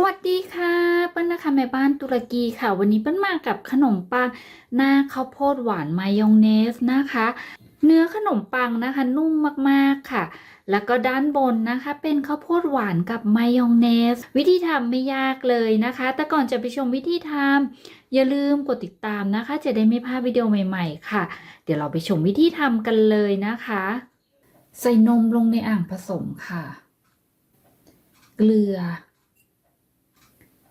สวัสดีค่ะเปิ้ลนะคะแม่บ้านตุรกีค่ะวันนี้เปิ้ลมากับขนมปังหน้าข้าวโพดหวานมายองเนสนะคะเนื้อขนมปังนะคะนุ่มมากๆค่ะแล้วก็ด้านบนนะคะเป็นข้าวโพดหวานกับมายองเนสวิธีทำไม่ยากเลยนะคะแต่ก่อนจะไปชมวิธีทำอย่าลืมกดติดตามนะคะจะได้ไม่พลาดวิดีโอใหม่ๆค่ะเดี๋ยวเราไปชมวิธีทำกันเลยนะคะใส่นมลงในอ่างผสมค่ะเกลือ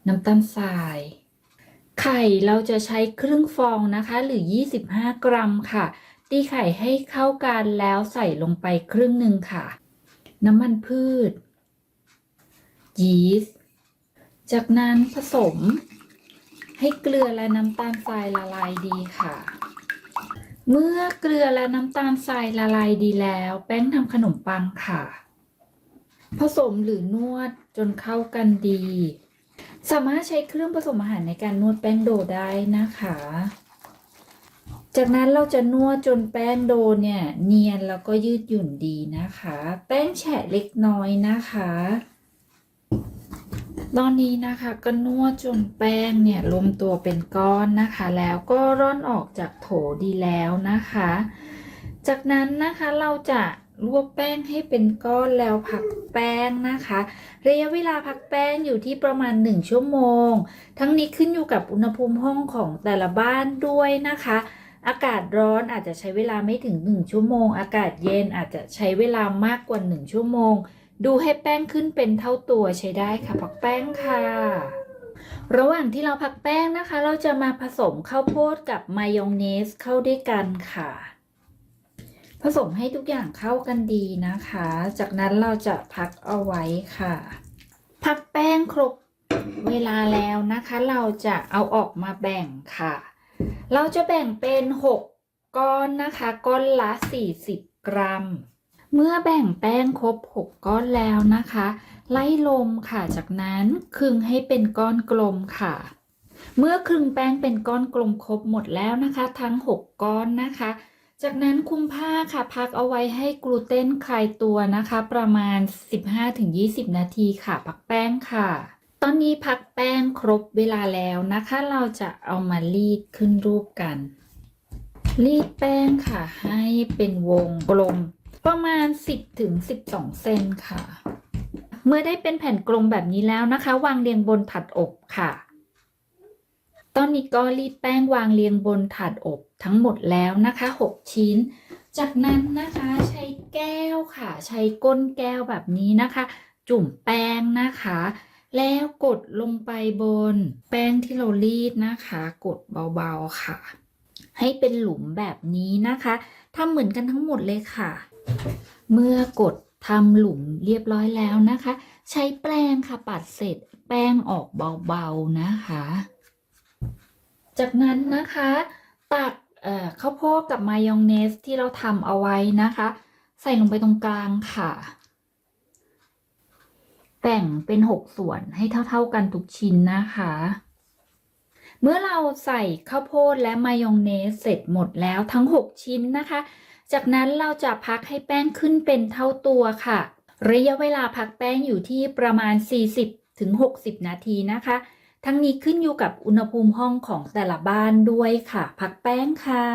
น้ำตาลทราย ไข่เราจะใช้ครึ่งฟองนะคะหรือ25 กรัมค่ะตีไข่ให้เข้ากันแล้วใส่ลงไปครึ่งหนึ่งค่ะน้ำมันพืชยีสต์จากนั้นผสมให้เกลือและน้ำตาลทรายละลายดีค่ะเมื่อเกลือและน้ำตาลทรายละลายดีแล้วแป้งทำขนมปังค่ะผสมหรือนวดจนเข้ากันดีสามารถใช้เครื่องผสมอาหารในการนวดแป้งโดได้นะคะจากนั้นเราจะนวดจนแป้งโดเนี่ยเนียนแล้วก็ยืดหยุ่นดีนะคะแป้งแฉะเล็กน้อยนะคะตอนนี้นะคะก็นวดจนแป้งเนี่ยรวมตัวเป็นก้อนนะคะแล้วก็ร่อนออกจากโถดีแล้วนะคะจากนั้นนะคะเราจะรวบแป้งให้เป็นก้อนแล้วพักแป้งนะคะระยะเวลาพักแป้งอยู่ที่ประมาณ1 ชั่วโมงทั้งนี้ขึ้นอยู่กับอุณหภูมิห้องของแต่ละบ้านด้วยนะคะอากาศร้อนอาจจะใช้เวลาไม่ถึง1 ชั่วโมงอากาศเย็นอาจจะใช้เวลามากกว่า1 ชั่วโมงดูให้แป้งขึ้นเป็นเท่าตัวใช้ได้ค่ะพักแป้งค่ะระหว่างที่เราพักแป้งนะคะเราจะมาผสมข้าวโพดกับมายองเนสเข้าด้วยกันค่ะผสมให้ทุกอย่างเข้ากันดีนะคะจากนั้นเราจะพักเอาไว้ค่ะพักแป้งครบเวลาแล้วนะคะเราจะเอาออกมาแบ่งค่ะเราจะแบ่งเป็น6 ก้อนนะคะก้อนละ40 กรัมเมื่อแบ่งแป้งครบ6 ก้อนแล้วนะคะไล่ลมค่ะจากนั้นคลึงให้เป็นก้อนกลมค่ะเมื่อคลึงแป้งเป็นก้อนกลมครบหมดแล้วนะคะทั้ง6 ก้อนนะคะจากนั้นคลุมผ้าค่ะพักเอาไว้ให้กลูเตนคลายตัวนะคะประมาณ 15-20 นาทีค่ะพักแป้งค่ะตอนนี้พักแป้งครบเวลาแล้วนะคะเราจะเอามารีดขึ้นรูปกันรีดแป้งค่ะให้เป็นวงกลมประมาณ 10-12 เซนค่ะเมื่อได้เป็นแผ่นกลมแบบนี้แล้วนะคะวางเรียงบนถาดอบค่ะตอนนี้ก็รีดแป้งวางเรียงบนถาดอบทั้งหมดแล้วนะคะ6 ชิ้นจากนั้นนะคะใช้แก้วค่ะใช้ก้นแก้วแบบนี้นะคะจุ่มแป้งนะคะแล้วกดลงไปบนแป้งที่เรารีดนะคะกดเบาๆค่ะให้เป็นหลุมแบบนี้นะคะทำเหมือนกันทั้งหมดเลยค่ะเมื่อกดทำหลุมเรียบร้อยแล้วนะคะใช้แปรงค่ะปัดเศษแป้งออกเบาๆนะคะจากนั้นนะคะตักข้าวโพดกับมายองเนสที่เราทำเอาไว้นะคะใส่ลงไปตรงกลางค่ะแบ่งเป็น6 ส่วนให้เท่าๆกันทุกชิ้นนะคะเมื่อเราใส่ข้าวโพดและมายองเนสเสร็จหมดแล้วทั้ง6 ชิ้นนะคะจากนั้นเราจะพักให้แป้งขึ้นเป็นเท่าตัวค่ะระยะเวลาพักแป้งอยู่ที่ประมาณ 40-60 นาทีนะคะทั้งนี้ขึ้นอยู่กับอุณหภูมิห้องของแต่ละบ้านด้วยค่ะพักแป้งค่ะ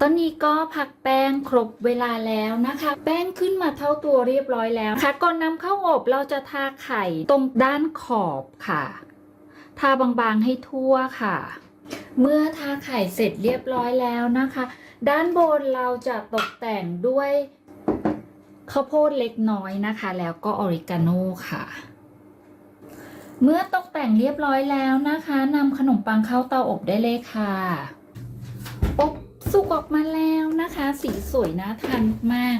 ตอนนี้ก็พักแป้งครบเวลาแล้วนะคะแป้งขึ้นมาเท่าตัวเรียบร้อยแล้วค่ะก่อนนำเข้าอบเราจะทาไข่ตรงด้านขอบค่ะทาบางๆให้ทั่วค่ะเมื่อทาไข่เสร็จเรียบร้อยแล้วนะคะด้านบนเราจะตกแต่งด้วยข้าวโพดเล็กน้อยนะคะแล้วก็ออริกาโน่ค่ะเมื่อตกแต่งเรียบร้อยแล้วนะคะนำขนมปังเข้าเตาอบได้เลยค่ะอบสุกออกมาแล้วนะคะสีสวยน่าทานมาก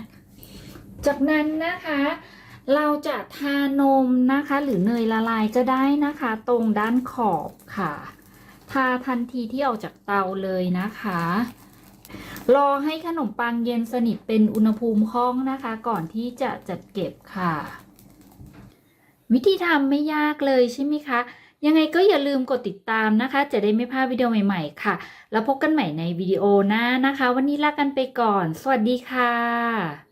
จากนั้นนะคะเราจะทานมนะคะหรือเนยละลายก็ได้นะคะตรงด้านขอบค่ะทาทันทีที่ออกจากเตาเลยนะคะรอให้ขนมปังเย็นสนิทเป็นอุณหภูมิห้องนะคะก่อนที่จะจัดเก็บค่ะวิธีทำไม่ยากเลยใช่ไหมคะยังไงก็อย่าลืมกดติดตามนะคะจะได้ไม่พลาดวิดีโอใหม่ๆค่ะแล้วพบกันใหม่ในวิดีโอหน้านะคะวันนี้ลากันไปก่อนสวัสดีค่ะ